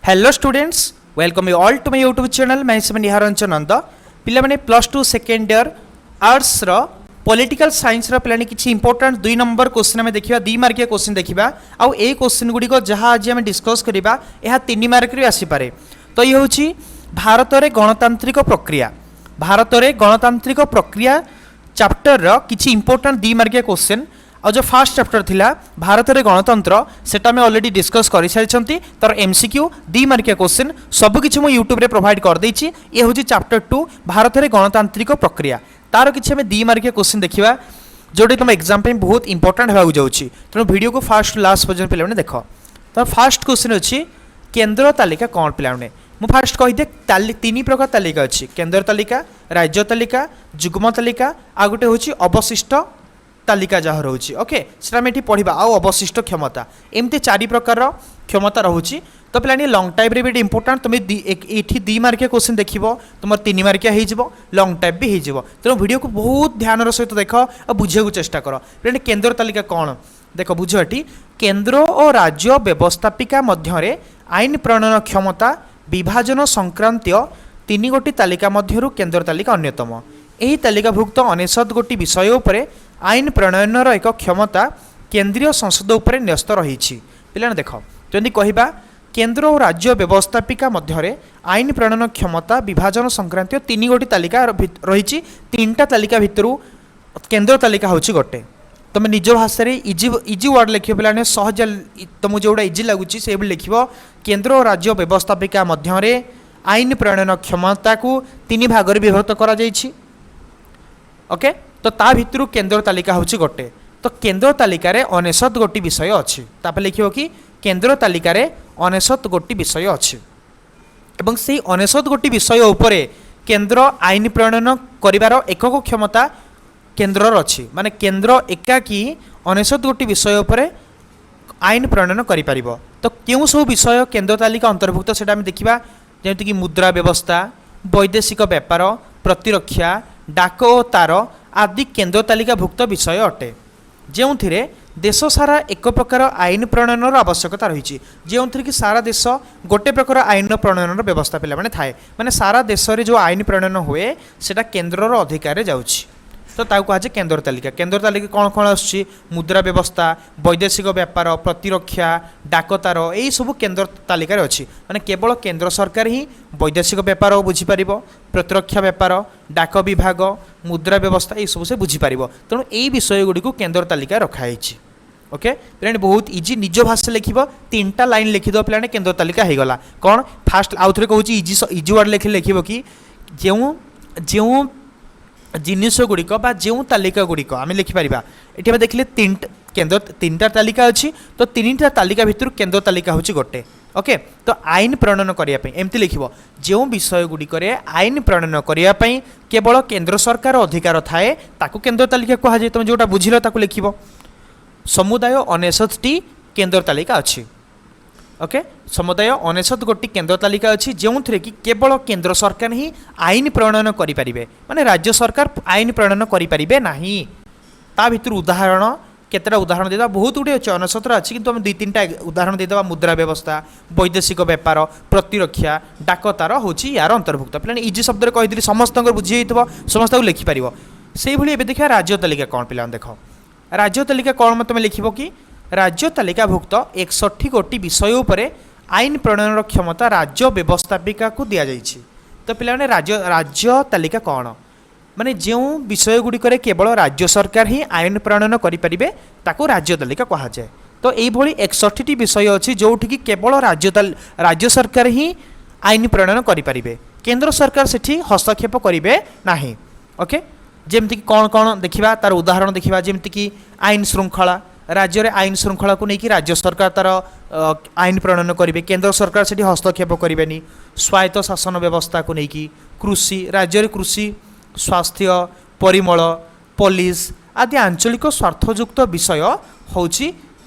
Hello students, welcome you all to my YouTube channel. मैं निहारंजन नंद। पिला माने plus two second year arts रो political science रो पिलाने किछि इंपोर्टेंट 2 नंबर क्वेश्चन में देखिबा 2 मार्किया क्वेश्चन देखिबा आ ए क्वेश्चन गुडी को जहां आज हम डिस्कस करिबा एहा 3 मार्क रे आसी पारे। तो ये होछि भारत रे गणतांत्रिक प्रक्रिया। भारत रे गणतांत्रिक प्रक्रिया चैप्टर रो किछि इंपोर्टेंट 2 मार्किया क्वेश्चन और जो फास्ट चैप्टर थिला भारत रे गणतंत्र सेटा में ऑलरेडी डिस्कस कर सारी तर एमसीक्यू 2 मार्किया क्वेश्चन सब किछि मो यूट्यूब रे प्रोवाइड कर देछि। ये होछि चैप्टर 2 भारत रे गणतांत्रिक प्रक्रिया। तार किछि हमें 2 मार्किया क्वेश्चन देखिबा जोडे तुम एग्जाम पे बहुत इंपोर्टेंट होगा जाउछि। तेणु वीडियो को फास्ट लास्ट पर्यंत पिला माने देखो। तो फास्ट क्वेश्चन अछि केंद्र तालिका कोन पिला माने मु फास्ट कहि दे 3 प्रकार तालिका अछि। केंद्र तालिका, राज्य तालिका, युग्म तालिका आ गोटे होछि अवशिष्ट तालिका जहाँ रोचे। ओके सेटा में पढ़ा आउ अवशिष्ट क्षमता एमती 4 प्रकार क्षमता रोचे। तो पे लंग टाइप भी इंपोर्टेंट तुम ये 2 मार्किया क्वेश्चन देख तुम 3 मार्किया हो लंग टाइप भी हो। तेणु वीडियो को बहुत ध्यान सहित देख और बुझे चेष्टा कर। पे केंद्र तालिका कौन देख बुझ एटी केंद्र और राज्य व्यवस्थापिका मध्य आईन प्रणयन क्षमता विभाजन संक्रांतीय 3 गोटी तालिका मध्यरु केंद्र तालिका अन्यतम। यही तालिकाभुक्त 99 गोटी विषय उपरे आईन प्रणयनर एक क्षमता केंद्रीय संसद उपरे न्यस्त रही। पे देख जदि कहवा केंद्र और राज्य व्यवस्थापिका मध्य आईन प्रणयन क्षमता विभाजन संक्रांतीय 3 गोटी तालिका रही। 3टा तालिका भितर केंद्र तालिका हूँ गोटे। तुम निज भाषा इजी वर्ड लिख पे सहज तुमको जोड़ा इजी लगुच से लिख केंद्र और राज्य व्यवस्थापिका मध्य आईन प्रणयन क्षमता को 3 भाग विभक्त करा जायछि। ओके तो ता भितर केंद्र तालिका हूँ गोटे। तो केंद्र तालिका 99 गोटी विषय अच्छी। तापर लिखियो कि केंद्र तालिका 99 गोटी विषय अच्छी एवं से 99 गोटी विषय उपरे केंद्र आईन प्रणयन करिवार एकक क्षमता केंद्रर अच्छी। माने केंद्र एकाकी 99 गोटी विषय उपरे आईन प्रणयन करि परिबो। तो केउ सब विषय केंद्र तालिका अंतर्भुक्त सेटा हम देखिबा जेमति कि मुद्रा व्यवस्था, वैदेशिक व्यापार, प्रतिरक्षा, डाक और तार आदि केंद्र तालिकाभुक्त विषय अटे। जो देश सारा एक प्रकार आईन प्रणयनर आवश्यकता रही। जो कि सारा देश गोटे प्रकार आईन प्रणयनर व्यवस्था पे थाए। माने सारा देश रे जो आईन प्रणयन हुए सेटा केंद्रर अधिकार जाउछि। तो ताकू कहा केंद्र तालिका। केंद्र तालिका कौन कौन आसुछि मुद्रा व्यवस्था, वैदेशिक व्यापार, प्रतिरक्षा, डाकतार यही सब केंद्र तालिका अच्छी। माने केवल केंद्र सरकार ही वैदेशिक व्यापार बुझीपर, प्रतिरक्षा व्यापार, डाक विभाग, मुद्रा व्यवस्था ये सब से बुझीपर। तेणु यही विषय गुड़ी केंद्र तालिका रखाई। ओके पे बहुत इजी निज भाषा लिख 3टा लाइन लिखिद पे केंद्र तालिका हो गला। कौन फास्ट आउ थे कहूँ इजी वर्ड लिख कि जो जिनिस गुड़िक जो तालिका गुड़िक आम लिखिपर ये देखिले 3टा तालिका अच्छी। तो 3टा तालिका भितर केंद्र तालिका हूँ गोटे। ओके तो आईन प्रणयन करने एमती लिख जो विषय गुड़िक आईन प्रणयन करने केवल केंद्र सरकार अधिकार थाए ताकू केंद्र तालिका कहुए। तुम जोटा बुझिल ताकू लिख समुदाय 99टी केंद्र तालिका अच्छी। ओके समुदाय 99 गोटी केंद्र तालिका अच्छी जो कि केवल केंद्र सरकार ही आईन प्रणयन करें। माने राज्य सरकार आईन प्रणयन करें नहीं। ता भितर उदाहरण केतटा उदाहरण देदा बहुत गुटे अच्छे 99 अच्छी कि 2-3टा उदाहरण देदेबा। मुद्रा व्यवस्था, वैदेशिक व्यापार, प्रतिरक्षा, डाकतार हूँ यार अंतर्भुक्त। पे इजी शब्द कही समस्त बुझी समस्त लिखिपर से भाई। देखा राज्य तालिका कौन पे देख राज्य तालिका कौन तुम लिख कि राज्य तालिकाभुक्त 61 गोटी विषय उपरे आईन प्रणयन क्षमता राज्य व्यवस्थापिका को दि जाइए। तो पे राज्य तालिका कौन माने जो विषय गुड़िक केवल राज्य सरकार ही आईन प्रणयन करें ताको राज्य तालिका कहा जाए। तो यही 61टी विषय अच्छी जोठिकी केवल राज्य सरकार ही आईन प्रणयन करें, केंद्र सरकार सेठी हस्तक्षेप करेंगे नहीं। ओके जमती कौन कौन देखा तार उदाहरण देखा जमती आईन श्रृंखला राज्य रे आईन श्रृंखला को लेकिन राज्य सरकार तार आईन प्रणयन करेंगे, केंद्र सरकार से हस्तक्षेप करें। स्वायत्त शासन व्यवस्था को लेकिन कृषि राज्य रे कृषि, स्वास्थ्य, परिमल, पुलिस आदि आंचलिक स्वार्थयुक्त विषय हूँ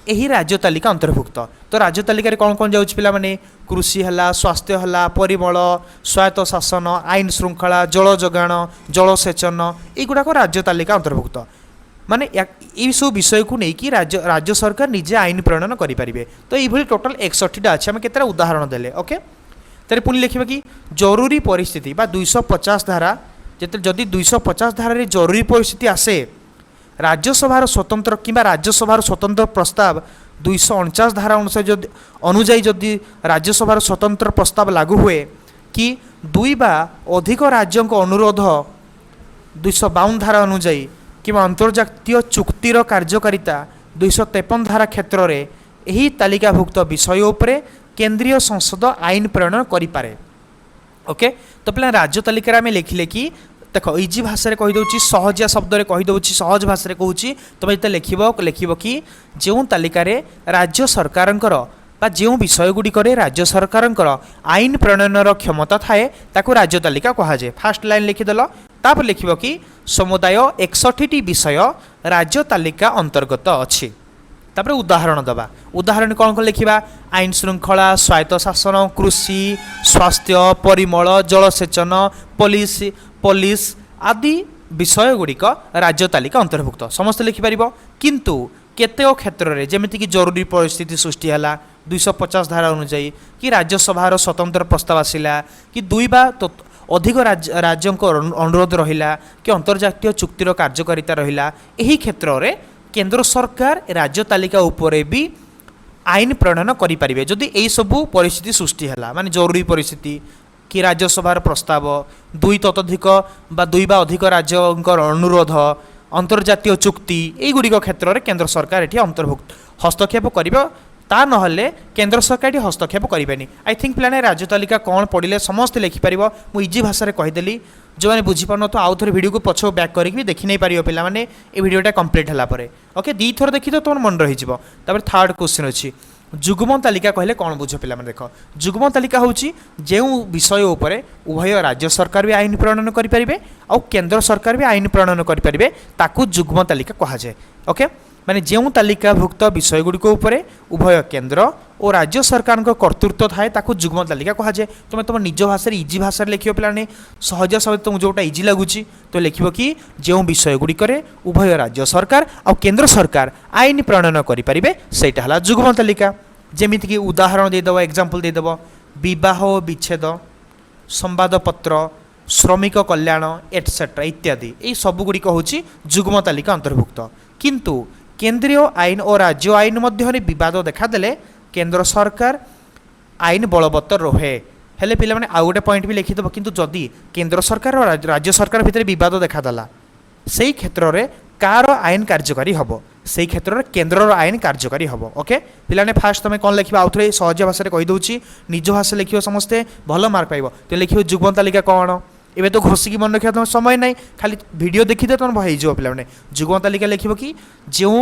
यही राज्य तालिका अंतर्भुक्त। तो राज्य तालिका कौन कौन जाऊँ पे कृषि है, स्वास्थ्य है, परिमल, स्वायत्त शासन, आईन श्रृंखला, जल जोगाण, जलसेचन युड़ाक राज्य तालिका अंतर्भुक्त। माने ये सब विषय को लेकिन राज्य सरकार निजे आईन प्रणयन करेंगे। तो ये टोटाल 61टा अच्छे आम केतटा उदाहरण देले। ओके, तेरे पुणी लिखा कि जरूरी परिस्थिति बा 250 धारा जिते जदि 250 धारा जरूरी परिस्थिति आसे राज्यसभार स्वतंत्र कि राज्यसभार स्वतंत्र प्रस्ताव 249 धारा अनुसार जदि राज्यसभार स्वतंत्र प्रस्ताव लागू हुए कि दुई बा अधिक राज्यों अनुरोध 252 धारा अनुजाई कि अंतर्जातीय चुक्तिर कार्यकारिता 253 धारा क्षेत्र में यही तालिकाभुक्त विषय उपरे केंद्रीय संसद आईन प्रणयन करें। ओके, तो पे राज्य तालिका आम लिखिले कि देख इजी भाषा में कहीदे सहजिया शब्द में कहीदे सहज भाषा में कहूँ तुम जो लिख कि जो तालिकार राज्य सरकार जो विषयगुड़िक राज्य सरकार आईन प्रणयनर क्षमता थाए ताकू राज्य तालिका कहुए। फास्ट लाइन लिखिदेल तापर लिख कि समुदाय 61टी विषय राज्य तालिका अंतर्गत अच्छी। तापर उदाहरण दबा उदाहरण कौन कौन लिखा आईन श्रृंखला स्वायत्त शासन कृषि स्वास्थ्य परिमल जलसेचन पुलिस आदि विषय गुड़िक राज्य तालिका अंतर्भुक्त समस्त लिखिपर किंतु केतेक क्षेत्र में जमीक जरूरी परिस्थिति सृष्टि है 250 धारा अनुजाई कि राज्यसभार स्वतंत्र प्रस्ताव आसला कि दुई बा अधिक राज्यों अनुरोध रहा कि अंतर्जातीय चुक्तिर कार्यकारिता रहा यही क्षेत्र में केंद्र सरकार राज्य तालिका उपरे भी आईन प्रणयन करेंगे जदि यही सबू परिस्थिति सृष्टि है माने जरूरी परिस्थिति कि राज्यसभार प्रस्ताव दुई ततोधिक बा दुई बा अधिक राज्यों अनुरोध अंतर्जातीय चुक्ति युड़िक क्षेत्र में केंद्र सरकार ये अंतर्भुक्त हस्तक्षेप कर ता नहले केंद्र सरकार ये हस्तक्षेप करेंगे। आई थिंक पे राज्य तालिका कौन पढ़ले समस्त लिखिपर मुझे इजी भाषा में कहीदेली जो मैंने बुझीपार तो आउ थे वीडियो को पछ बैक करके देखी नहीं पार पे ये वीडियोटा कंप्लीट है। ओके, दी थर देखी तो तुम मन रही थर्ड क्वेश्चन अच्छी जुग्म तालिका कहले कौन बुझ पे देख जुग्म तालिका हूँ जो विषय उपर उभय राज्य सरकार भी आईन प्रणयन करेंगे और केंद्र सरकार भी आईन प्रणयन करेंगे ताकू जुग्म तालिका कहुए। ओके, माने जो तालिकाभुक्त विषय गुड़िक उभय केंद्र और राज्य सरकार कर्तृत्व थाए ताकू जुग्म तालिका कहुए। तुम तुम निज भाषा इजी भाषा लिख पे सहज शब्द तुमको जोटा इजी लगुच तो लिख कि जो विषय गुड़िक उभय राज्य सरकार और केंद्र सरकार आईन प्रणयन करेंगे सहीटा है जुग्म तालिका। जमीक उदाहरण देदेव एग्जांपल देदेव विवाह विच्छेद संवादपत्र श्रमिक कल्याण एटसेट्रा इत्यादि ये सबुगुड़िक हूँ जुग्म तालिका अंतर्भुक्त किंतु केंद्रीय आईन और राज्य आईन मध्य विवाद देखादेले केंद्र सरकार आईन बलवत्तर रहे हेले पे आउ गोटे पॉइंट भी लिखिदेव किंतु जदि केंद्र सरकार और राज्य सरकार भितर विवाद देखादेला से क्षेत्र में कार आईन कार्यकारी हम से क्षेत्र में केंद्र आईन कार्यकारी हम। ओके, पे फास्ट तुम कौन लिखा आउ थे सहज भाषा में कहीदे निज भाषा लिख समस्ते भल मार्क पाइब तो लिख जुग्म तालिका कौन एवं तो घोषिकी मन रखा तुम समय ना खाली वीडियो देखीदे तुम हो पे जुग्म तालिका लिख कि जो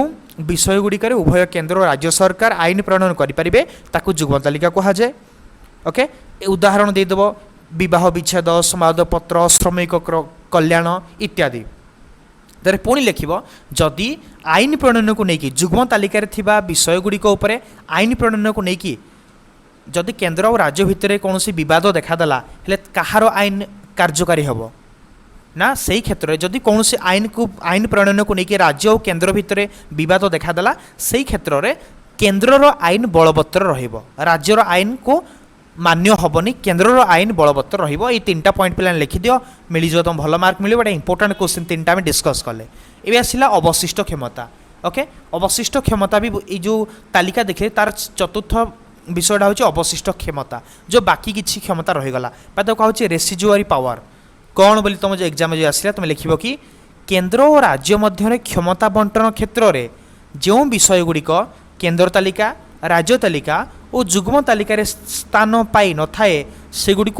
विषय गुड़िक उभय केंद्र और राज्य सरकार आईन प्रणयन करेंगे ताकू जुग्म तालिका कहुए। ओके, उदाहरण देदेव विवाह विच्छेद संवादपत्र श्रमिक कल्याण इत्यादि तेरे पुणी लिख जदि आईन प्रणयन को लेकिन जुग्म तालिकार थिबा विषय गुड़िक आईन प्रणयन को लेकिन जदि केंद्र और राज्य भितर कौन विवाद देखादेला हेले कहार आईन कार्यकारी हम ना से क्षेत्र में जदि कौन आईन को आईन प्रणयन को लेकिन राज्य और केंद्र भितर विवाद देखादेला से क्षेत्र में केंद्रर आईन बलवत्तर राज्यर आईन को मान्य हेनी केंद्रर आईन बलवत्तर रही तीनटा पॉइंट पे लिखिद मिलज तुम भल मार्क मिले बट इंपोर्टाट क्वेश्चन तीनटा आम डिस्कस कले। ये आसला अवशिष्ट क्षमता। ओके, अवशिष्ट क्षमता भी ये जो तालिका देखिए तार चतुर्थ विषयटा हूँ अवशिष्ट क्षमता जो बाकी किसी क्षमता रहीगला तो कहूँ रेसिजुआरी पावर कौन बोली तुम जो एग्जाम जो आसला तुम लिख कि केंद्र और राज्य मध्य क्षमता बंटन क्षेत्र में जो विषय गुड़िक केंद्र तालिका राज्य तालिका और जुग्म तालिकार स्थान पाई न थाए सेगुड़ी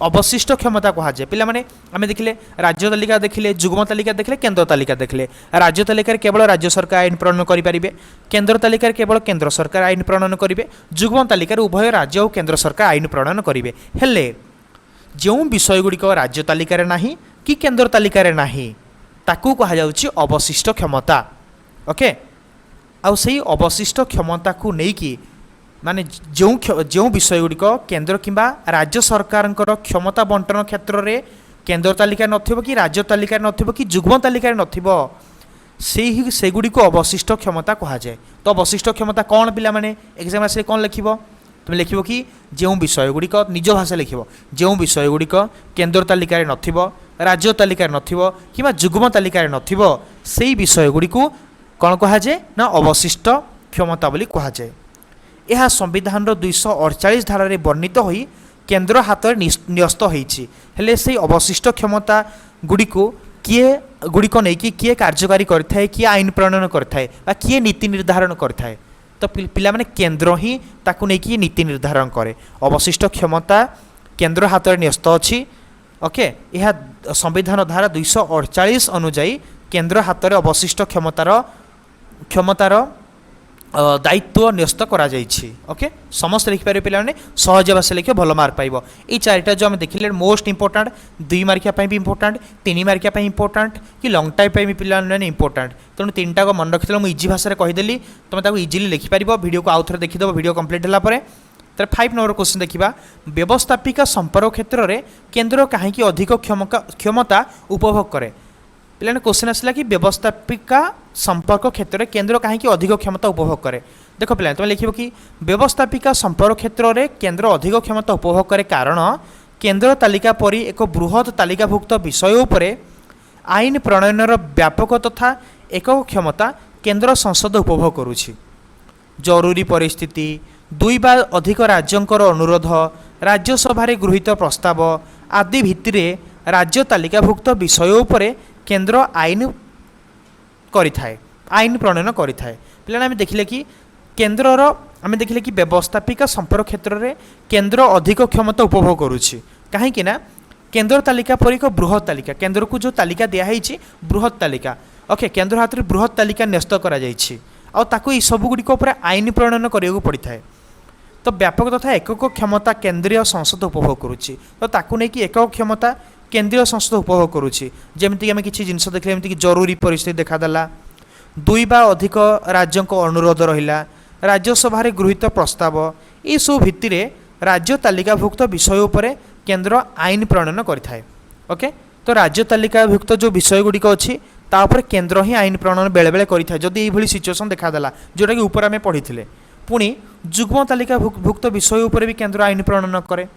अवशिष्ट क्षमता कहुए। पे आम देखिले राज्य तालिका देखिले जुग्म तालिका देखिले केंद्र तालिका देखिले राज्य तालिकार केवल राज्य सरकार आईन प्रणयन करेंगे केंद्र तालिकार केवल केंद्र सरकार आईन प्रणयन करेंगे जुग्म तालिकार उभय राज्य और केंद्र सरकार आईन प्रणयन करेंगे हेले जो विषय गुड़िक राज्य तालिकार नाही कि केंद्र तालिकार नाही ताकू कहुच्छी अवशिष्ट क्षमता। ओके, आउ से अवशिष्ट क्षमता को लेकिन माने जो विषय गुड़िक केंद्र किंबा राज्य सरकार क्षमता बंटन क्षेत्र में केंद्र तालिका नथिबो कि राज्य तालिका नथिबो कि जुग्म तालिका नथिबो सेगुड़ी को अवशिष्ट क्षमता कहा जाए। तो अवशिष्ट क्षमता कौन पिला माने एग्जाम आसे कौन लिखिबो तुम लिखिबो कि जो विषय गुड़िक निज भाषा लिखिबो जो विषय गुड़िक केन्द्र तालिकार नथिबो राज्य तालिकार नथिबो किबा जुग्म तालिकार नथिबो सेही विषय गुड़ी को कौन कहा जाए ना अवशिष्ट क्षमता बोली कहा जाए। यह संविधान 248 धारा रे वर्णित होई केन्द्र हाथ न्यस्त होईछि हेले से अवशिष्ट क्षमता गुड़ी को किए गुड़िक नहीं किए कार्यकारी करथाए किए आईन प्रणयन करथाए बा किए नीति निर्धारण करथाए तो पिला माने केन्द्र ही ताकू नहीं कि नीति निर्धारण करे। अवशिष्ट क्षमता केन्द्र हाथ में न्यस्त अच्छी ओके यह संविधान धारा 248 अनुजाई केन्द्र हाथ में अवशिष्ट क्षमतार दायित्व न्यस्त करा जाइछि। ओके समस्त लिखिपारे पिलाने सहज भाषा लिखे भल मार्क पाइबो। ये चारिटा जो आम देखिले मोस्ट इंपोर्टाट 2 मार्किया भी इंपोर्टाट 3 मार्किया इंपोर्टाट कि लंग टाइम पे पिलाने इंपोर्टाट तेणु 3टा को मन रखी मुझे इजी भाषा कहीदेली तुम ताको इजिली लिखिपार वीडियो को आउ थे देखीदेव वीडियो कंप्लीट होला परे। तर 5 नंबर क्वेश्चन देखा व्यवस्थापिका संपर्क क्षेत्र में केन्द्र कहीं अधिक क्षमता उपभोग करे पिलाने क्वेश्चन आसला कि व्यवस्थापिका संपर्क क्षेत्र में केन्द्र कहीं अधिक क्षमता उपभोग करे। देख पिला तुम लिखिब कि व्यवस्थापिका संपर्क क्षेत्र में केन्द्र अधिक क्षमता उपभोग करे कारण केन्द्र तालिका परी एक बृहत तालिकाभुक्त विषय उपरे आईन प्रणयनर व्यापक तथा एকক क्षमता केन्द्र संसद उपभोग करुछि। जरूरी परिस्थिति 2 बा अधिक राज्यंकर अनुरोध राज्यसभा गृहीत प्रस्ताव आदि भित्तिरे राज्य तालिकाभुक्त विषय उपरे केन्द्र आईन करिथाए आईन प्रणयन करिथाए। पिला आम देखिले कि केन्द्रर आम देखिले कि व्यवस्थापिका संपर्क क्षेत्र में केन्द्र अधिक क्षमता उपभोग करुछि कहीं ना केन्द्र तालिका पर एक बृहत तालिका केन्द्र को जो तालिका दिखाई बृहत तालिका ओके केन्द्र हाथ में बृहत तालिका न्यस्त करा जाइछि आ ताकू ई सब गुड़िक उपर आईन प्रणयन करिया पड़ी थाए। तो व्यापक तथा एकक क्षमता केन्द्रीय संसद उपभोग करुछि तो ताकू नहीं कि एकक क्षमता केन्द्रीय संसद उपभोग करुछि जेमती आम किसी जिनस देखले जमीक जरूरी परिस्थिति देखादेला 2 बा अधिक राज्यों अनुरोध रहिला राज्यसभा गृहीत प्रस्ताव ये सब भित्ति राज्य तालिकाभुक्त विषय उपरे केन्द्र आईन प्रणयन करिथाए। ओके तो राज्य तालिकाभुक्त जो विषय गुड़िक अच्छी तापर केन्द्र ही आईन प्रणयन बेले बेले करिथाए जदि ये सिचुएसन देखादेला जोटा कि ऊपर आम पढ़ी पुणी जुग्म तालिकाभुक्त विषय उपरे भी केन्द्र आईन प्रणयन करे।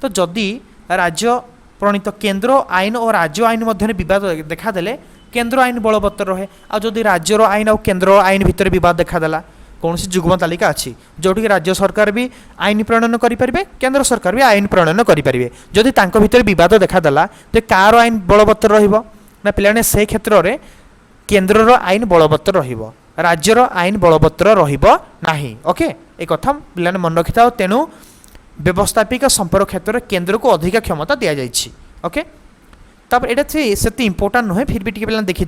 तो जदि राज्य प्रणीत केन्द्र आईन और राज्य आईन मध्य बद देखादेले केन्द्र आईन बलवत्तर रहे आदि राज्यर आईन और केन्द्र आईन भितर बद देखादेला कौन सी जुग्म तालिका अच्छी जोटि राज्य सरकार भी आईन प्रणयन करेंगे केन्द्र सरकार भी आईन प्रणयन करेंगे जदि भितर बद देखादेला तो कार आईन बलवत्तर रहा पिलाने से क्षेत्र में केन्द्रर आईन बलवत्तर राज्यर आईन बलवत्तर रही। ओके एक कथा पिलाने मन रखि था तेणु व्यवस्थापिका संपर्क क्षेत्र में केन्द्र को अधिक क्षमता दि जाइए। ओके तब ये से इंपोर्टाट नुहे फिर भी पे देखी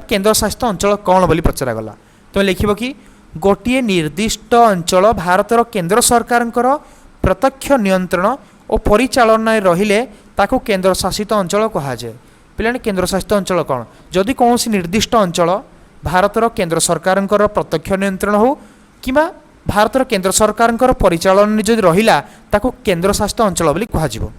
केन्द्र शासित अंचल कौन बोली पचरागला तो लिख कि गोटे निर्दिष्ट अंचल भारतर केन्द्र सरकार प्रत्यक्ष नियंत्रण और परिचालन रहिले ताको केन्द्र शासित अंचल कहा जाए। पिलाने केन्द्र शासित अंचल कौन जदि कौन निर्दिष्ट अंचल भारतर केन्द्र सरकार प्रत्यक्ष नियंत्रण हो कि भारतर केन्द्र सरकार परिचालन जदि रहिला ताको केन्द्र शासित अंचल बोली कहाजिबो।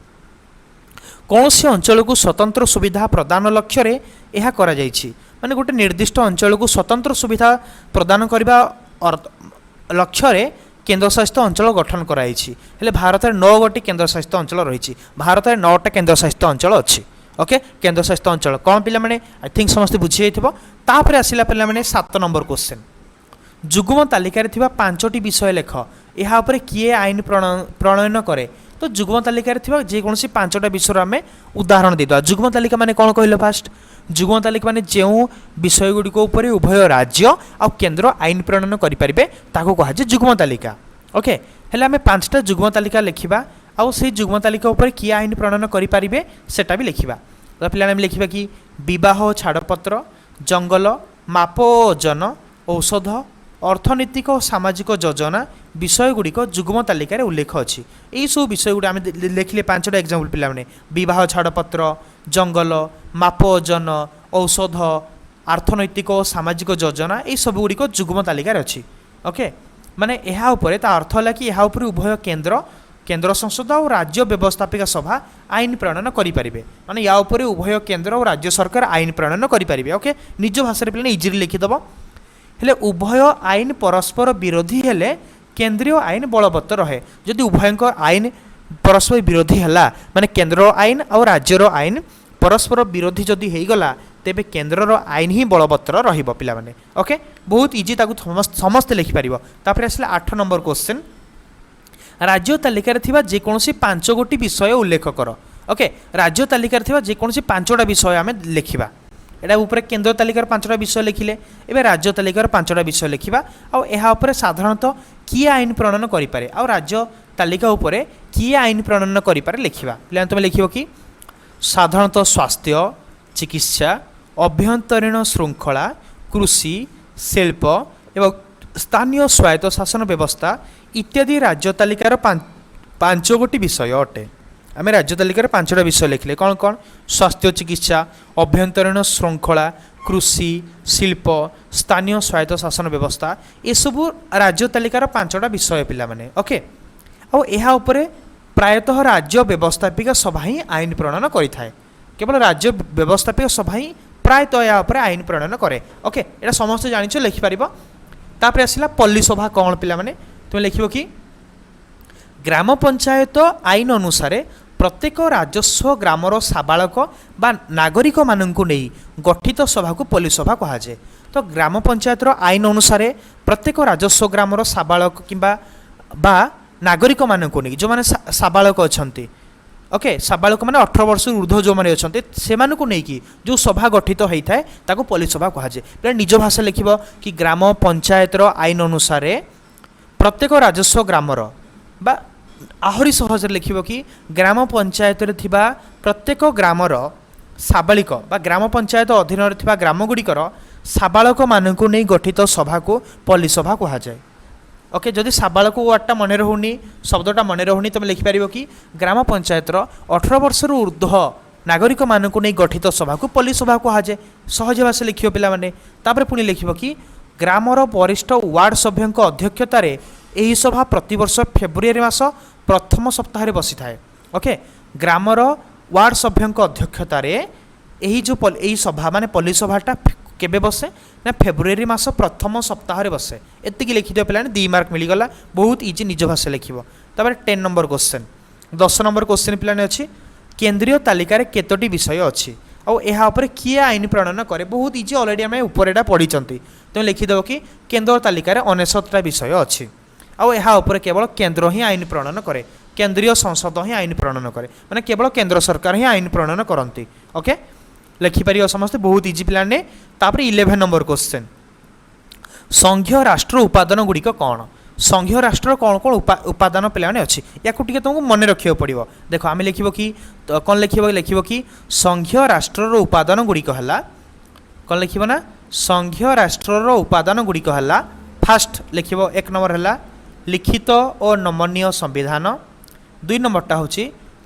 कौन से अंचल को स्वतंत्र सुविधा प्रदान लक्ष्य रे यह करा जाइछि माने गोटे निर्दिष्ट अंचल को स्वतंत्र सुविधा प्रदान करबा लक्ष्य रे केन्द्र शासित अंचल गठन कराइछि हेले भारत में 9 गोटी केन्द्र शासित अंचल रही भारत में 9टा केन्द्र शासित अंचल अच्छी। ओके केन्द्र शासित अंचल कौन पिला माने आई थिंक समस्त बुझी जाइथिबो। तापर आसिला पिला माने 7 नंबर क्वेश्चन जुग्म तालिकार थिबा 5टी विषय लेख यहाँ पर किए आईन प्रणयन करे। तो जुग्म तालिकार थिबा जे कोनसी 5टा विषय आम उदाहरण देदा। जुग्म तालिका माने कौन कहल फास्ट जुग्म तालिका माने जो विषय गुड़िक उपर उभय राज्य आ केन्द्र आईन प्रणयन करें ताको कहा जाए जुग्म तालिका। ओके हेले आम 5टा जुग्म तालिका लिखा आउ से जुग्म तालिका उपर किए आईन प्रणयन करें सेटा भी लिखा। तो पिला लिखा कि विवाह छाड़पत्र जंगल माप ओजन औषध अर्थनैतिक और सामाजिक योजना विषय गुड़िक जुग्म तालिकार उल्लेख अच्छी यही सब विषय गुड़ा आम लिखिले 5टा एग्जाम्पल पिलाने विवाह छाड़पत्र जंगल माप ओजन औषध अर्थनैतिक और सामाजिक योजना यही सब गुड़िक जुग्म तालिकार अच्छी। ओके माने यहाँ ता अर्थ है कि यहाँ उभय केन्द्र केन्द्र संसद और राज्य व्यवस्थापिका सभा आईन प्रणयन करें माने या उपरे उभय केन्द्र और राज्य सरकार आईन प्रणयन करें ओके निज भाषा पे इजिली लिखिदेव हेले उभय आईन परस्पर विरोधी हेले केंद्रीय आईन बलवत्तर रहे जदि उभयंकर आईन परस्पर विरोधी है माने केन्द्र आईन और राज्यर आईन परस्पर विरोधी जदि होगला तेबे केन्द्रर आईन ही बलवत्तर रहिबो पिला माने ओके बहुत इजी ताकू समस्ते लिखिपर तापर आसला 8 नंबर क्वेश्चन राज्य तालिकार थिबा जेकोसी 5 गोटी विषय उल्लेख कर ओके राज्य तालिकार थिबा जेकोसी 5टा विषय आमे लिखिबा एटा ऊपर केन्द्र तालिकार 5टा विषय लिखिले एबे राज्य तालिकार 5टा विषय लिखिबा आ एहा ऊपर साधारणतः किए आईन प्रणयन करि पारे आ राज्य तालिका ऊपर किए आईन प्रणयन करि पारे लिखिबा पिला तुम लिखिबो कि साधारणतः स्वास्थ्य चिकित्सा अभ्यंतरीण श्रृंखला कृषि शिल्प एवं स्थानीय स्वायत्त शासन व्यवस्था इत्यादि राज्य तालिकार 5 गोटी विषय अटे आम राज्य तालिकार 5टा विषय लिखिले कौन कौन स्वास्थ्य चिकित्सा अभ्यंतरीण श्रृंखला कृषि शिल्प स्थानीय स्वायत्त शासन व्यवस्था ये सबू राज्य तालिकार 5टा विषय पिला माने ओके आ प्रायतः राज्य व्यवस्थापिका सभा ही आईन प्रणयन करें केवल राज्य व्यवस्थापिका सभा ही प्रायतः या आईन प्रणयन करे ओके एटा समस्त जानिछ लिखिपर तापर आसला पल्ली सभा कौन पिला माने तुम लिखिबो कि ग्राम पंचायत आईन अनुसार प्रत्येक राजस्व ग्रामर साबालक बा नागरिक माननकु नहीं गठित सभा को पल्ली सभा कहा जाए तो ग्राम पंचायतर आईन अनुसार प्रत्येक राजस्व ग्रामर साबालक किंबा बा नागरिक माननकु नहीं जो माने साबालक अछंती ओके साबालक मैंने 18 वर्ष ऊर्ध्व जो मैंने अच्छा से नहीं जो सभा गठित होता है ताको पल्ली सभा कहुए निज भाषा लिख कि ग्राम पंचायतर आईन अनुसार प्रत्येक राजस्व ग्रामर बा आहरी सहज लिख कि ग्राम पंचायत प्रत्येक ग्रामर साबालिक बा ग्राम पंचायत अधीन ग्रामगुड़िकर साबालक मानक नहीं गठित सभा को पल्ली सभा कहुए ओके जदि साबालक वार्डटा मन रोनी शब्दटा मन रोनी तुम लिखिपर कि ग्राम पंचायतर 18 वर्ष ऊर्ध्व नागरिक मानक नहीं गठित सभा को पल्ली सभा कहुए सहज भाषा लिख पे तापर पुणी लिख कि ग्रामर वरिष्ठ वार्ड सभ्यों अध्यक्षतार यही सभा प्रतिवर्ष फेब्रुआरी मास प्रथम सप्ताह बसी थाए ओके ग्रामर वार्ड सभ्यों अध्यक्षतार यही जो यही सभा माने पल्ली सभाटा केबे बसे ना फेब्रुआरी मास प्रथम सप्ताह बसे एति लिखिद पे 2 मार्क मिलगला बहुत इजी निज भाषा लिख 10 नंबर क्वेश्चन 10 नंबर क्वेश्चन पे अच्छी केंद्रीय तालिकार केतोटी विषय अच्छी आउे किए आईन प्रणयन करे बहुत इजी अलरेडी आम ऊपर पढ़ी तुम लिखिदेव कि केन्द्र तालिकार 69टा विषय अच्छी आउे केवल केन्द्र ही आईन प्रणयन करे केंद्रीय संसद ही आईन प्रणयन करे माने केवल केन्द्र सरकार ही आईन प्रणयन करती ओके लिखिपर समस्ते बहुत इजी पिलाने तापर 11 नंबर क्वेश्चन संघीय राष्ट्र उपादान गुड़िक कौन संघीय राष्ट्र कौन कौन उपादान पे अच्छी या तुमको मन रखा पड़ो देख आम लिख कि कौन लिख कि संघीय राष्ट्र उपादान गुड़िक है कौन लिख ना संघीय राष्ट्र उपादान गुड़िक है फास्ट लिख 1 नंबर है लिखित और नमनीय संविधान 2 नंबरटा हूँ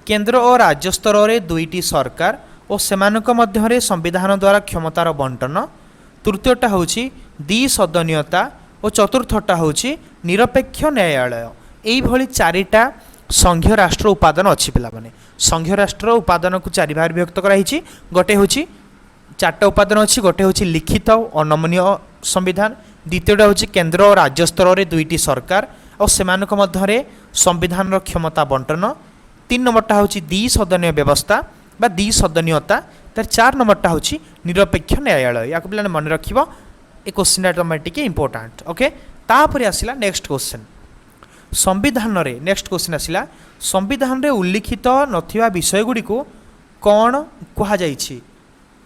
केन्द्र और राज्य स्तर में 2टी सरकार और सेमानक मध्यरे संविधान द्वारा क्षमतार बंटन तृतीयटा हूँ द्विसदनीयता और चतुर्थटा हूँ निरपेक्ष न्यायालय यही 4टा संघीय राष्ट्र उपादान अच्छी पिला माने संघीय राष्ट्र उपादान को 4 भाग विभक्त कराई गोटे हूँ 4टा उपादान अच्छी गोटे हूँ लिखित और नमनीय संविधान द्वितीयटा हूँ केन्द्र और राज्य स्तर में 2टी सरकार और सेमानक मध्यरे संविधान क्षमता बंटन 3 नंबरटा हूँ द्विसदनीय व्यवस्था बा द्विसदनीयता तार 4 नंबरटा हूँ निरपेक्ष न्यायालय या पे मन रख क्वेश्चन तुम टे इम्पोर्टाट ओके तापर आसला नेक्स्ट क्वेश्चन संविधान रे नेक्स्ट क्वेश्चन आसला संविधान रे उल्लिखित नथिबा विषय गुड़ी को कौन कहुए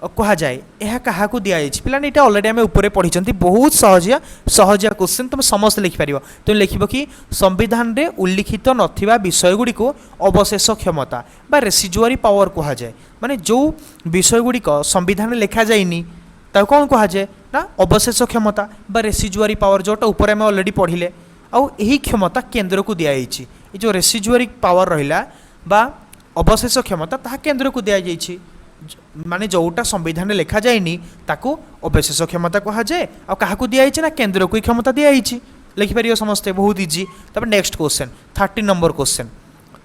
यह क्या दि जाने ये अलरेडी आम ऊपर पढ़ी बहुत सहजिया क्वेश्चन तुम समस्त लिखिपर तुम लिख कि संविधान रे उल्लिखित नथिबा विषय गुड़ी को अवशेष क्षमता बा रेसिजुआरी पावर कहुए माने जो विषय गुड़िक संविधान लिखा जाइनी ताको कौन कहुए ना अवशेष क्षमता बा रेसिजुआरी पावर जोटा ऊपर आम अलरेडी पढ़िले आउ यही क्षमता केन्द्र को दि जाइए जो रेसिजुआरी पावर रहिला बा अवशेष क्षमता ताहा केन्द्र को दि जाइए माने जोटा संविधान लिखा जाइनी ताकू अवशेष क्षमता कहुए आ क्या दिखाई ना केन्द्र को ही क्षमता दिखाई लिखिपर समस्ते बहुत इजी तब next question 13 number question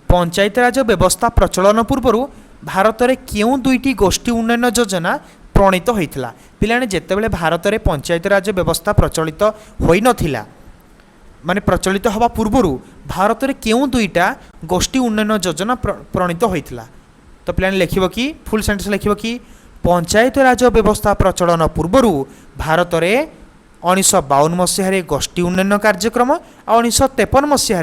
Panchayat Raj व्यवस्था प्रचलन पूर्व भारत में क्यों दुईटी गोष्ठी उन्नयन योजना प्रणीत होता पिलाने जितेबाला भारत में पंचायतराज व्यवस्था प्रचलित होई नथिला माने प्रचलित हवा पूर्व भारत में क्यों दुईटा गोष्ठी उन्नयन योजना प्रणीत होता तो पिलाने लिखिब कि फुल सेंटेंस लिखिब कि पंचायतराज व्यवस्था प्रचलन पूर्व भारत में 1952 मसीह गोष्ठी उन्नयन कार्यक्रम और 1953 मसीह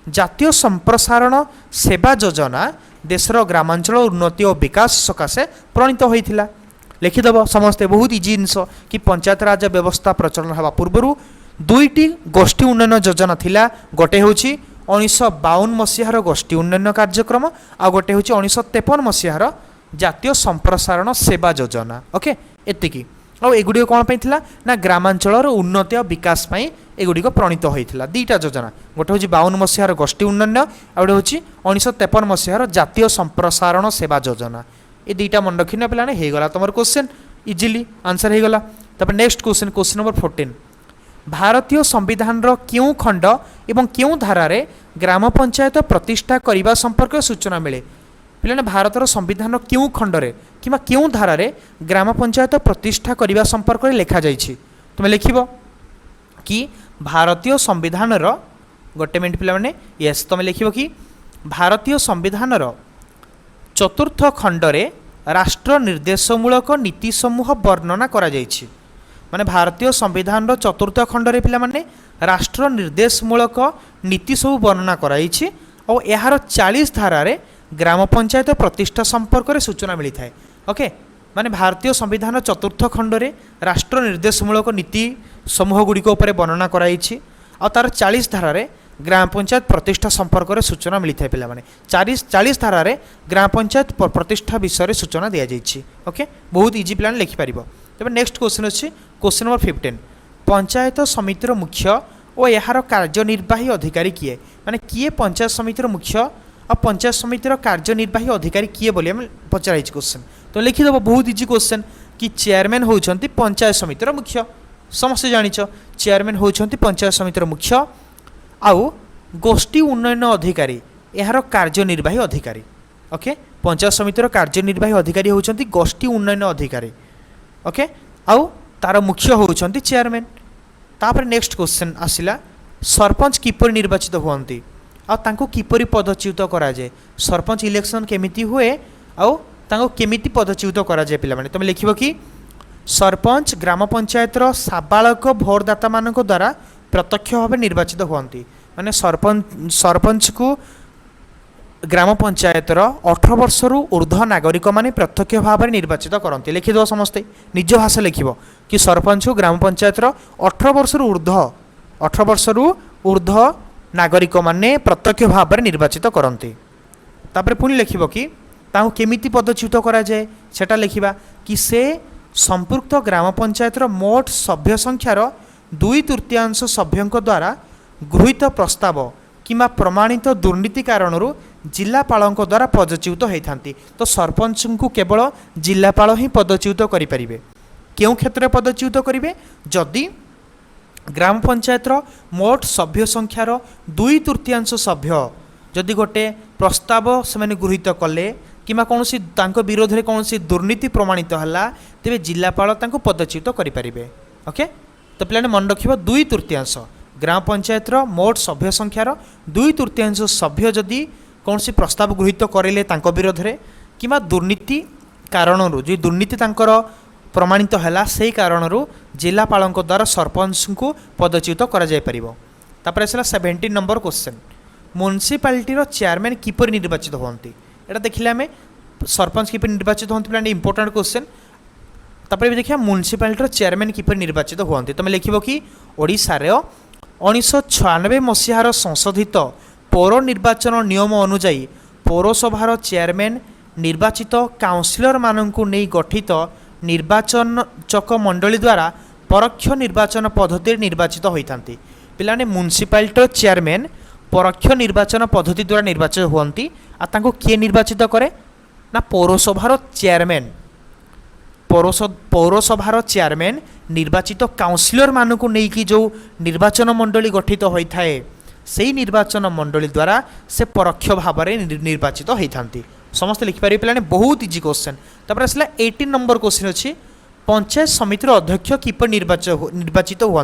जातीय संप्रसारण सेवा योजना देशर ग्रामांचल उन्नति और विकास सकाशे प्रणीत होता लिखिदेव समस्ते बहुत इजी जिनस कि पंचायतराज व्यवस्था प्रचलन हवा पूर्व दुईटी गोष्ठी उन्नयन योजना थिला गोटे हूँ 1952 मसीहार गोष्ठी उन्नयन कार्यक्रम आ गोटे हूँ 1953 मसीहार जातीय संप्रसारण सेवा योजना ओके एतिकी और एगुड़ी कौन पे ना ग्रामांचल उन्नति और विकास एगुड़िक प्रणीत होता दुईटा योजना गोटे हूँ 52 मसीहार गोष्ठी उन्नयन और गोटे हूँ 1953 मसीहार जातीय संप्रसारण सेवा योजना ये दुईटा मन रखी पे होगला तुम क्वेश्चन इजिली आंसर होगला तब नेक्स्ट क्वेश्चन नंबर 14 भारतीय संविधान क्यों खंड एवं क्यों धारारे ग्राम पंचायत प्रतिष्ठा करने संपर्क सूचना मिले पिलाने भारतर संविधान क्यों खंडरे कि क्यों धारारे ग्राम पंचायत प्रतिष्ठा करने संपर्क लिखा जाइछि तुम लिखिब कि भारतीय संविधान गोटे मिनट पिलाने यस तुम लिखिब कि भारतीय संविधान चतुर्थ खंडरे राष्ट्र निर्देशमूलक नीति समूह वर्णना करा जाइछि माने भारतीय संविधान चतुर्थ खंडरे पिलाने राष्ट्र निर्देशमूलक नीति सब वर्णना कराइछि और यार 40 धारारे ग्राम पंचायत प्रतिष्ठा संपर्क में सूचना मिली थाए ओके माने भारतीय संविधान चतुर्थ खंडरे राष्ट्र निर्देशमूलक नीति समूह गुड़िक वर्णना कराइछि और तार 40 धारारे ग्राम पंचायत प्रतिष्ठा संपर्क में सूचना मिली थाए पिला माने 40 धारारे ग्राम पंचायत प्रतिष्ठा विषय सूचना दि जाइछि ओके बहुत इजी प्लान लिखि पारिबो तबे नेक्स्ट क्वेश्चन अछि क्वेश्चन नंबर 15 पंचायत समितिर मुख्य और यार कार्यनिर्वाही अधिकारी किए माने किए पंचायत समितिर मुख्य और पंचायत समितिर कार्यनिर्वाही अधिकारी किए बोली हम पचार क्वेश्चन तो लिखिदेव बहुत इजी क्वेश्चन कि चेयरमैन होउछंती पंचायत समितिर मुख्य समस्त जानिछ चेयरमैन होउछंती पंचायत समितिर मुख्य आउ गोष्ठी उन्नयन अधिकारी यार कार्यनिर्वाही अधिकारी ओके पंचायत समितिर कार्यनिर्वाही अधिकारी होउछंती गोष्ठी उन्नयन अधिकारी ओके आउ तार मुख्य होउछंती चेयरमैन तापर नेक्स्ट क्वेश्चन आसिला सरपंच किपर निर्वाचित हुअंती आ तांको किपरि पदच्युत करा जाए सरपंच इलेक्शन केमिति हुए आउ तांको केमिति पदच्युत करा जाए पिला माने तुम लिखिबो कि सरपंच ग्राम पंचायत साबालक भोटदाता मानक द्वारा प्रत्यक्ष भाव निर्वाचित हुअंती माने सरपंच को ग्राम पंचायत 18 वर्ष ऊर्ध्व नागरिक माने प्रत्यक्ष भाव निर्वाचित करते लिखिदेव समस्ते निज भाषा लिखिब कि सरपंच को ग्राम पंचायत 18 वर्ष ऊर्ध्व नागरिक माने प्रत्यक्ष भाव निर्वाचित करते तापर पुणी लिखिब कि ताऊ केमिति पदच्युत करा जाए सेटा लिखिबा कि से संपुक्त ग्राम पंचायत मोट सभ्य संख्यार 2/3 सभ्यों द्वारा गृहीत प्रस्ताव किंवा प्रमाणित दुर्नीति कारण जिलापाल द्वारा पदच्युत होती तो सरपंच को केवल जिलापाल ही पदच्युत करें क्यों क्षेत्र में पदच्युत करेंगे जदि ग्राम पंचायत मोट सभ्य संख्यार 2/3 सभ्य जदि गोटे प्रस्ताव से गृहीत कले कि कौन विरोध में कौन दुर्नीति प्रमाणित है तेरे जिलापाल पदच्युत करें ओके तो पे मन रख 2/3 ग्राम पंचायत मोट सभ्य संख्यार 2/3 सभ्य जदि कौन प्रस्ताव गृहीत करेले विरोध में कि दुर्नीति कारण जो दुर्नीति प्रमाणित है से कारण जिलापाल द्वारा सरपंच को पदच्युत कर 17 नंबर क्वेश्चन म्युनिसिपालिटी चेयरमैन किपर निर्वाचित होती यहाँ देखिले आम सरपंच किपर निर्वाचित होती पे इंपोर्टाट क्वेश्चन तापर भी देखिए म्युनिसिपालिटी चेयरमैन किपर निर्वाचित होती तुम लिखिब कि ओडिशार 1996 मसीहार संशोधित पौर निर्वाचन नियम अनुजाई पौरसभार चेयरमैन निर्वाचित काउंसिलर माननकु नहीं गठित निर्वाचनचक मंडली द्वारा परोक्ष निर्वाचन पद्धति निर्वाचित होती पिलाने म्युनिसिपालिटी चेयरमैन परोक्ष निर्वाचन पद्धति द्वारा निर्वाचित होती आ किए निर्वाचित करे ना पौरसभार चेयरमैन पौरसभार चेयरमैन निर्वाचित काउंसिलर मानकु नहीं कि जो निर्वाचन मंडली गठित होता है से निर्वाचन मंडली द्वारा से परोक्ष भाव में निर्वाचित होती समस्त लिखिपारे पे बहुत इजी क्वेश्चन। तापर आसला 18 नंबर क्वेश्चन अच्छी पंचायत समितिर अध्यक्ष किपर निर्वाचित हुआ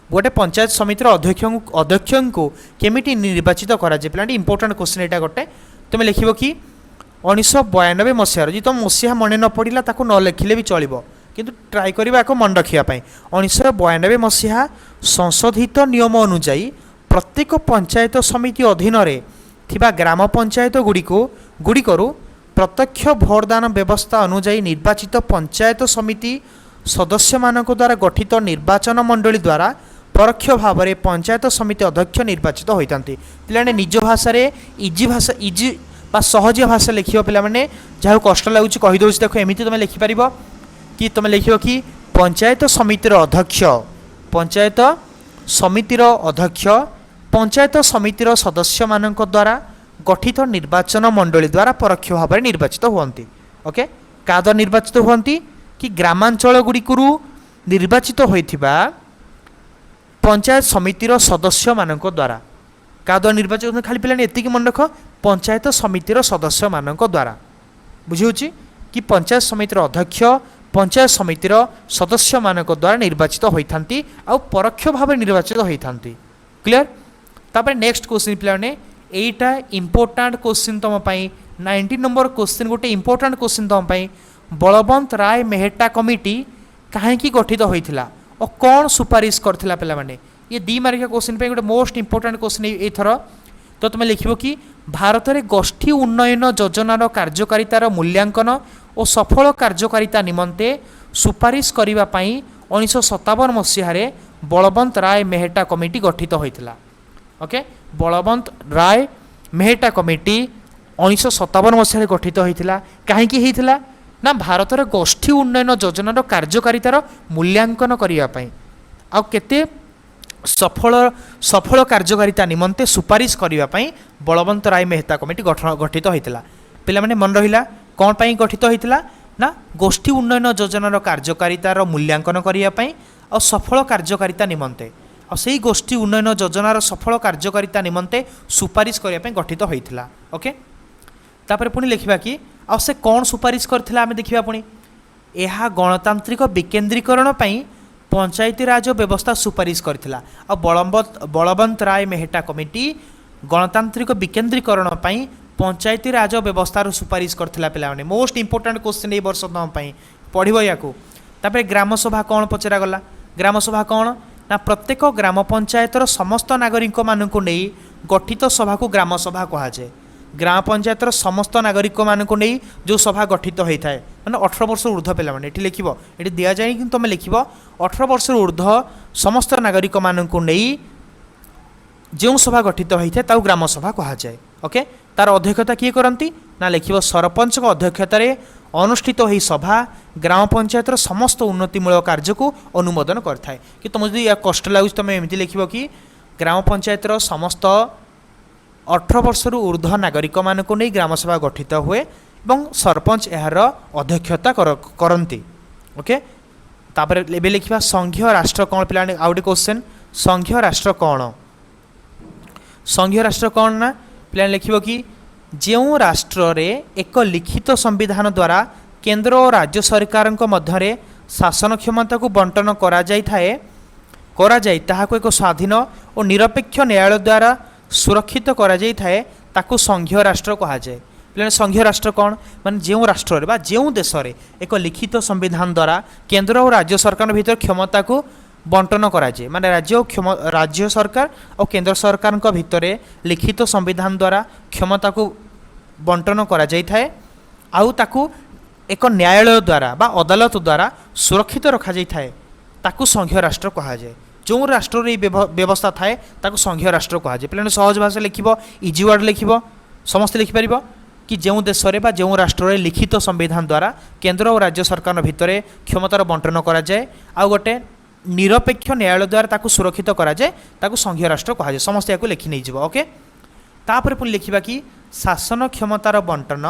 गोटे पंचायत समितिर अध्यक्ष को केमिटी निर्वाचित कराए पे इंपोर्टाट क्वेश्चन यहाँ गोटे तुम लिख कि 1992 मसीहार जी तुम मसीहा मन न पड़ा ताक न लिखिले भी चलो किंतु ट्राए करवा मन रखापी 1992 मसीहा संशोधित नियम अनुजाई प्रत्येक पंचायत समिति अधीन थिबा ग्राम पंचायत गुड़िकरू प्रत्यक्ष भोटदान व्यवस्था अनुजाई निर्वाचित पंचायत समिति सदस्य मानक द्वारा गठित निर्वाचन मंडली द्वारा परोक्ष भाव में पंचायत समिति अध्यक्ष निर्वाचित होता पे निज भाषा इजी सहज भाषा लिख पे जहाँ कष्ट लगुच कहीदे देख एमती तुम लिखिपर कि तुम लिख कि पंचायत समितिर अध्यक्ष पंचायत समितिर सदस्य मानक द्वारा गठित निर्वाचन मंडली द्वारा परोक्ष भाव में निर्वाचित हुंती। ओके क्या द्वारा निर्वाचित हुंती कि ग्रामांचल गुड़िकरू निर्वाचित होइथिबा पंचायत समितिर सदस्य मानक द्वारा क्या द्वारा निर्वाचित खाली पे एतिक मन रख पंचायत समितिर सदस्य मानक द्वारा बुझी कि पंचायत समितिर अध्यक्ष पंचायत समितिर सदस्य मानक द्वारा निर्वाचित होइथांती आ परोक्ष भाव निर्वाचित होइथांती। क्लियर। तापर नेक्स्ट क्वेश्चन पे एटा इंपोर्टाट क्वेश्चन तुम 19 नंबर क्वेश्चन गोटे इंपोर्टाट क्वेश्चन तुम बलवंत राय मेहटा कमिटी कहीं गठित होता और कौन सुपारिश करथिला पिला माने ये 2 मार्किया क्वेश्चन पे गोटे मोस्ट इंपोर्टाट क्वेश्चन एथर तो तुम लिखिबो कि भारत में गोष्ठी उन्नयन योजनार कार्यकारितार मूल्यांकन और सफल कार्यकारिता निमंते सुपारिश करने 1957 मसीह बलवंत राय मेहटा कमिटी गठित होता। ओके बलवंत राय मेहटा कमिटी 1957 मसीह गठित होता कहीं होता ना भारत में गोष्ठी उन्नयन योजनार कार्यकारितार मूल्यांकन करने आ केते सफल कार्यकारिता निमंते सुपारिश करने बलवंत राय मेहता कमिटी गठित होता पे मन रहा कौन पाई गठित होता ना गोष्ठी उन्नयन योजनार कार्यकारितार मूल्यांकन करने और सफल कार्यकारिता निमंते और सही गोष्ठी उन्नयन योजनार सफल कार्यकारिता निमंते सुपारिश करने गठित होता। ओके तापर पुणी लिखा कि आ से कौन सुपारिश करथिला आमे देखिबा पुणी यह गणतांत्रिक विकेन्द्रीकरण पई पंचायती राज व्यवस्था सुपारिश करथिला आ बलवंत राय मेहटा कमिटी गणतांत्रिक विकेन्द्रीकरण पई पंचायती राज व्यवस्था सुपारिश करथिला पिला माने मोस्ट इंपोर्टेंट क्वेश्चन ए वर्ष तुम पई पढ़िबो याकू। तापर ग्राम सभा कौन पचरा गला ग्राम सभा कौन ना प्रत्येक ग्राम पंचायतर समस्त नागरिक मानकु नै गठित सभा को ग्राम सभा कहा जाए। ग्राम पंचायतर समस्त नागरिक मानक नहीं जो सभा गठित होता है मैंने 18 वर्ष ऊर्ध्व पे ये लिख ये दि जाए कि तुम लिख 18 वर्ष ऊर्ध्व समस्त नागरिक मानक नहीं जो सभा गठित होता है ग्राम सभा कहा जाए। ओके तार अध्यक्षता किए करती ना लिख सरपंच अध्यक्षतार अनुष्ठित हो सभा ग्राम पंचायतर समस्त उन्नतिमूलक कार्य को अनुमोदन करए कि तुम जो कष्ट लगुच तुम एमती लिख कि ग्राम पंचायतर समस्त 18 वर्ष ऊर्ध्व नागरिक मानक नहीं ग्रामसभा गठित हुए और सरपंच यार अध्यक्षता करती। ओके तापर एबे लिखा संघीय राष्ट्र कौन पे आउ गोटे क्वेश्चन संघीय राष्ट्र कौन ना पे लिख कि जो राष्ट्र रे एक लिखित संविधान द्वारा केंद्र और राज्य सरकार मध्य शासन क्षमता को बंटन करा ताहाको एक स्वाधीन और निरपेक्ष न्यायालय द्वारा सुरक्षित करा जाई थाए ताकू संघीय राष्ट्र कहा जाए। पे संघीय राष्ट्र कौन माने जो राष्ट्र बा जो देश रे एक लिखित संविधान द्वारा केंद्र और राज्य सरकार भीतर क्षमता को बंटन करा जाए माने राज्य सरकार और केंद्र सरकार भितर लिखित संविधान द्वारा क्षमता को बंटन करा जाई थाए आउ ताकू एक न्यायालय द्वारा बा अदालत द्वारा सुरक्षित रखा जाई थाए ताकू संघीय राष्ट्र कहा जाए। जो राष्ट्र व्यवस्था थाए ताकू संघीय राष्ट्र कहा जाए। पे सहज भाषा लिख इजी वर्ड लिख समस्त लिखिपर कि जो देश में जो राष्ट्र लिखित संविधान द्वारा केंद्र और राज्य सरकार भितर क्षमतार बंटन करा जाए आउ गोटे निरपेक्ष न्यायालय द्वारा ताकू सुरक्षित करा जाए ताकू संघीय राष्ट्र कहा जाए। समस्त या लिखि नहीं। ओके तापर पुणी लिखा कि शासन क्षमतार बंटन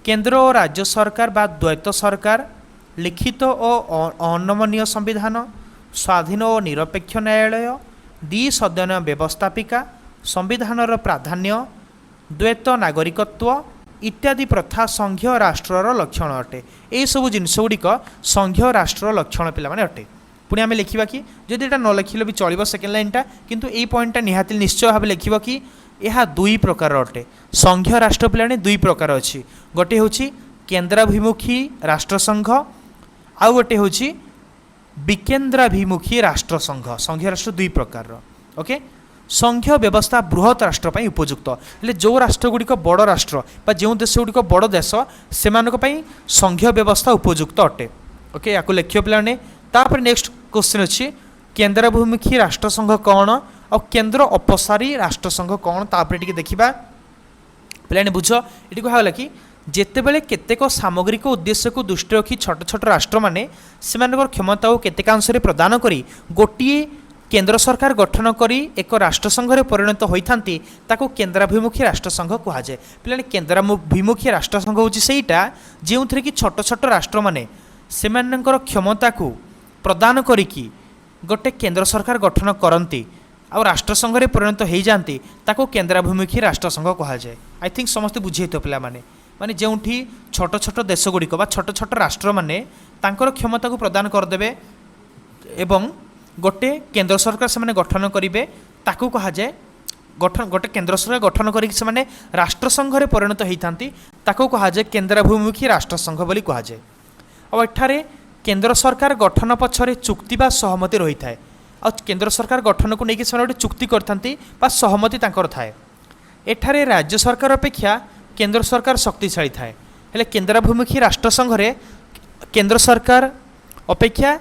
केंद्र और राज्य सरकार बा द्वैत सरकार लिखित और अनमनीय संविधान स्वाधीन और निरपेक्ष न्यायालय द्विसदन व्यवस्थापिका संविधानर प्राधान्य, द्वैत नागरिकत्व इत्यादि प्रथा संघीय राष्ट्रर लक्षण अटे। यही सब जिनसगुड़िक संघीय राष्ट्र लक्षण पे अटे। पुणी आम लिखा कि जदि यहाँ न लिखिले भी चलो सेकेंड लाइनटा, किंतु यही पॉइंटा निहाती निश्चय भाव लिख कि यह दुई प्रकार अटे। संघीय राष्ट्र पे दुई प्रकार अच्छी, गोटे हूँ केन्द्राभिमुखी राष्ट्रसंघ, आउ गोटे हूँ विकेन्द्राभिमुखी राष्ट्रसंघ। संघीय राष्ट्र दुई प्रकार। ओके, संघीय व्यवस्था बृहत राष्ट्र पर उपयुक्त, हेले जो राष्ट्रगुड़िक बड़ राष्ट्र बा जो देशगुड़िक बड़ देश से संघीय व्यवस्था उपयुक्त अटे। ओके, या लिखियो पे। तापर नेक्स्ट क्वेश्चन अच्छी केन्द्राभिमुखी राष्ट्रसंघ कौन और केन्द्र अपसारी राष्ट्रसंघ कौन, तापर टिके देखिबा। पे बुझ ये कहला कि जेतेबेले केतेक सामग्रिक उद्देश्य को दृष्टि रखी छोट छोट राष्ट्र माने सेमानकर क्षमता को केतेकांश प्रदान करी गोटिए केन्द्र सरकार गठन करी एक राष्ट्रसंघ परिणत होइथांती, ताको केन्द्राभिमुखी राष्ट्रसंघ कहुए। पे केन्द्राभिमुखी राष्ट्रसंघ हूँ सेटा जो थी कि छोट छोट राष्ट्र माने सेमानकर क्षमता को प्रदान करिकी गोटे केन्द्र सरकार गठन करती आ राष्ट्रसंघ परिणत हो जाती, ताको केन्द्राभिमुखी राष्ट्रसंघ कहुए। आई थिंक समस्ते बुझे तो पे माने जो छोट छोट देशगुड़िक बा छोट छोट राष्ट्र माने तांकर क्षमता को प्रदान करदे एवं गोटे केन्द्र सरकार से गठन करेंगे, ताकू कहुए गठन गोटे केन्द्र सरकार गठन करी राष्ट्रसंघ परिणत होता, ताकू कहुए केन्द्राभिमुखी राष्ट्रसंघ बोली कहुए। और एठारे केन्द्र सरकार गठन पछरे चुक्ति बा सहमति रही थाए, और केन्द्र सरकार गठन को लेकिन से गोटे चुक्ति करथांती बा सहमति तांकर थाए। एठारे राज्य सरकार अपेक्षा केन्द्र सरकार शक्तिशाली थाए, हेले केन्द्राभिमुखी राष्ट्रसंघ रे केन्द्र सरकार अपेक्षा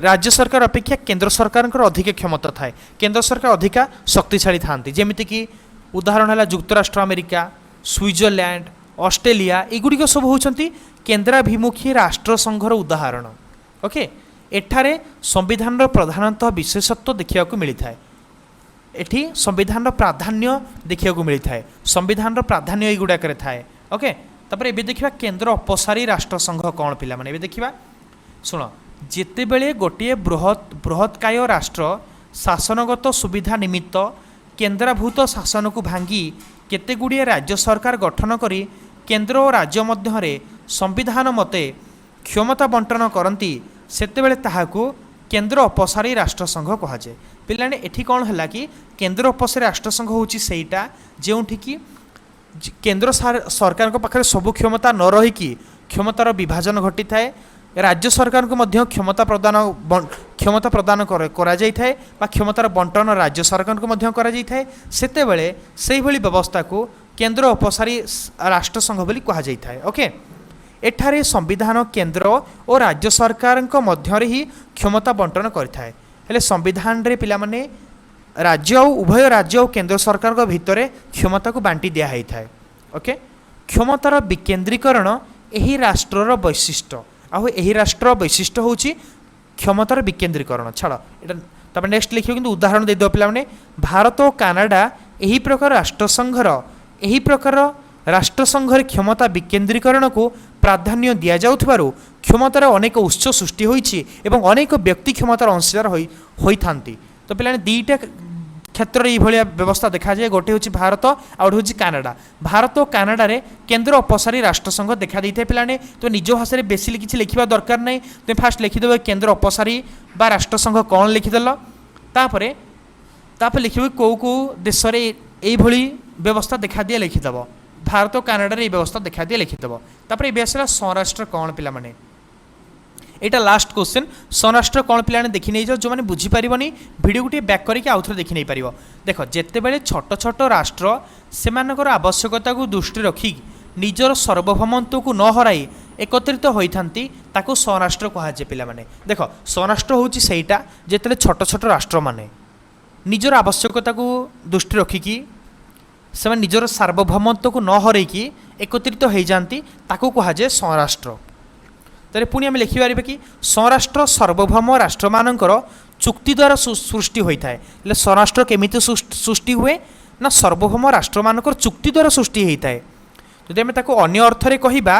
राज्य सरकार अपेक्षा केन्द्र सरकार अधिक क्षमता थाए, केन्द्र सरकार अधिका शक्तिशाली थांती। जेमिति कि उदाहरण है युक्तराष्ट्र अमेरिका, स्विट्जरलैंड, ऑस्ट्रेलिया, एगुड़िक सब होती केन्द्राभिमुखी राष्ट्रसंघर उदाहरण। ओके, एठारे संविधान प्रधानतः विशेषत्व देखा मिलता है, एठी संविधान प्राधान्य देखा मिलता है, संविधान प्राधान्य युड़ाक थाए। ओके, तापर एबे देखिबा केन्द्र अपसारी राष्ट्रसंघ कौन पिला माने एबे देखिबा। सुन, जेतेबेले गोटे बृहत्काय राष्ट्र शासनगत सुविधा निमित्त केन्द्राभूत शासन को भांगी केतेगुड़िए राज्य सरकार गठन करी केन्द्र और राज्य मध्य संविधान मते क्षमता बंटन करती, सेतेबेले ताहाकू केन्द्र अपसारी राष्ट्रसंघ कहुए। पिलाने एठी कौन है कि केन्द्र अपसारी राष्ट्रसंघ होची सेटा जोठी कि केन्द्र सरकार पाखे सबु क्षमता न रहीकि क्षमतार विभाजन घटी थाए, राज्य सरकार को मध्य क्षमता प्रदान करा जाय थाए बा क्षमतार बंटन राज्य सरकार को मध्य करा जाय थाए, सेतेबेले सेही भली व्यवस्था को केन्द्र अपसारी राष्ट्रसंघ बोली कहा जाय थाए। ओके, एठारे संविधान केन्द्र और राज्य सरकार मध्य ही क्षमता बंटन करिथाए, हेले संविधान रे पिला माने राज्य उभय राज्य और केन्द्र सरकार भितर क्षमता को बांटी दिया है थाए। ओके, क्षमतार विकेन्द्रीकरण यही राष्ट्रर वैशिष्ट्य, आउ यही राष्ट्र वैशिष्ट्य होची क्षमतार विकेन्द्रीकरण। छाड़ एटा नेक्स्ट लिखियो, किंतु उदाहरण दे दो पिला माने भारत और कनाडा यही प्रकार राष्ट्रसंघर क्षमता विकेन्द्रीकरण को प्राधान्य दि जाउथबारु क्षमतार अनेक उत्स सृष्टि होईछि एवं अनेक व्यक्ति क्षमतार अंशदार होइथांती। तो पिलाने दुईटा क्षेत्र में यह व्यवस्था देखा जाए, गोटे हूँ भारत आउ हूँ कनाडा। भारत और कनाडा केन्द्र अपसारी राष्ट्रसंघ देखा देता है। पिलाने तो निज भाषा में बेसी किसी लिखा दरकार नहीं, तुम फास्ट लिखिदेव केन्द्र अपसारी बा राष्ट्रसंघ कौन लिखिदेल, तापर लिख कौ कौ देश में यही व्यवस्था देखा दिए लिखिदेव, भारत और कनाडा ये व्यवस्था देखा दिए लिखिदेव। तापर ये आसला स्वराष्ट्र कौन पिला माने, एटा लास्ट क्वेश्चन। स्वराष्ट्र कौन पिलाने देखी नहीं जाओ, जो मैंने बुझीपारनी भिडियो गोटे बैक करके आउ थे देखी नहीं पार। देख, जितेबले छोट छोट राष्ट्र से आवश्यकता को दृष्टि रखी निजर सार्वभौमत्व को न हराई एकत्रित होती ताको स्वराष्ट्र कहुए। पिलाने देख, स्वराष्ट्र हूँ सेटा जिते छोट छोट राष्ट्र माने निजर आवश्यकता को दृष्टि रखिकी से निजर सार्वभौमत्व को न हरैकी एकत्रित हो जाती ताको कहुए स्वराष्ट्र। तेरे पुणी आम लिखिपारे कि स्वराष्ट्र सार्वभौम राष्ट्र मानकर चुक्ति द्वारा सृष्टि होता है। स्वराष्ट्र केमिति सृष्टि हुए ना सार्वभौम राष्ट्र मानकर चुक्ति द्वारा सृष्टि होता है। जदि आम ताको अन्य अर्थरे कहबा,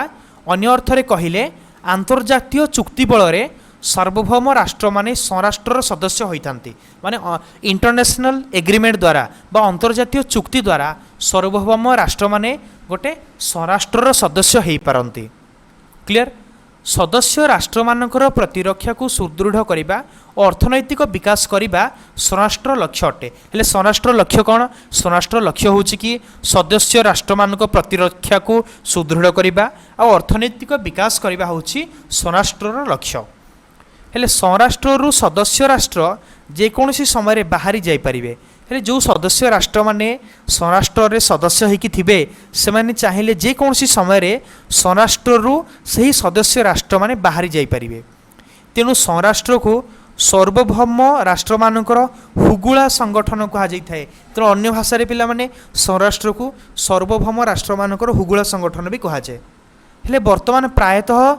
अन्य अर्थरे कहले आंतर्जातीय चुक्ति बल सार्वभौम राष्ट्र माने स्वराष्ट्र सदस्य होता माने इंटरनेशनल एग्रीमेंट द्वारा बा अंतर्जातीय चुक्ति द्वारा सार्वभौम राष्ट्र माने गोटे स्वराष्ट्र सदस्य हो पारती। क्लियर। सदस्य राष्ट्र मानकर प्रतिरक्षा को सुदृढ़ करने और अर्थनैतिक विकास करने स्वराष्ट्र लक्ष्य अटे। हेले स्वराष्ट्र लक्ष्य कौन? स्वराष्ट्र लक्ष्य हूँ कि सदस्य राष्ट्र मानक प्रतिरक्षा को सुदृढ़ करने और अर्थनैतिक विकास करने हूँ स्वराष्ट्र लक्ष्य। हेले स्वराष्ट्र सदस्य राष्ट्र जेकोसी समय बाहरी जाइपारे। हेले जो सदस्य राष्ट्र माने स्वराष्ट्र सदस्य होइकी थिबे से माने चाहिए जेकोसी समय स्वराष्ट्र सही सदस्य राष्ट्र माने बाहरी जाइपारे। तेणु स्वराष्ट्र को सार्वभौम राष्ट्र मानकर हुगुला संगठन कहा जाए। तेणु अन्य भाषा पिला माने स्वराष्ट्र को सार्वभौम राष्ट्र मानकर हुगुला संगठन भी कहा जाए। हेले वर्तमान प्रायतः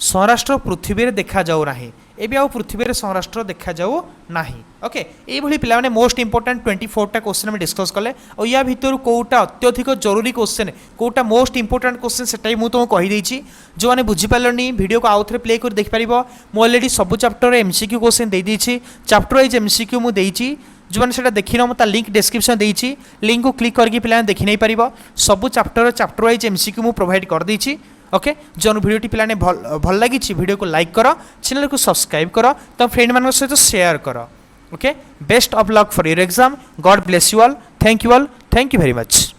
स्वराष्ट्र पृथ्वी में देखा जाऊ नाही। एबे आउ पृथ्वी में स्वराष्ट्र देखा जाऊ नाही। ओके ये पिला माने मोस्ट इंपोर्टेंट 24टा क्वेश्चन में डिस्कस कले और या भितर कोटा अत्यधिक जरूरी क्वेश्चन कोटा मोस्ट इंपोर्टेंट क्वेश्चन सेटा ही तुमको कहि देछि। जो माने बुझी पालनी वीडियो को आउ थे प्ले कर देख पारिबो। मो ऑलरेडी सब चैप्टर एमसीक्यू क्वेश्चन दे देछि। चैप्टर वाइज एमसीक्यू मु देछि। जो मैंने से देखी ना मत लिंक डिस्क्रिप्शन देछि। लिंक को क्लिक करके पिला देखि नहीं पारिबो। सब चैप्टर वाइज एमसीक्यू मु प्रोवाइड कर देछि। ओके जो वीडियो पिलाने भल लगी वीडियो को लाइक करो, चैनल को सब्सक्राइब करो, तो फ्रेंड मान सहित शेयर करो। Okay best of luck for your exam. God bless you all. Thank you very much.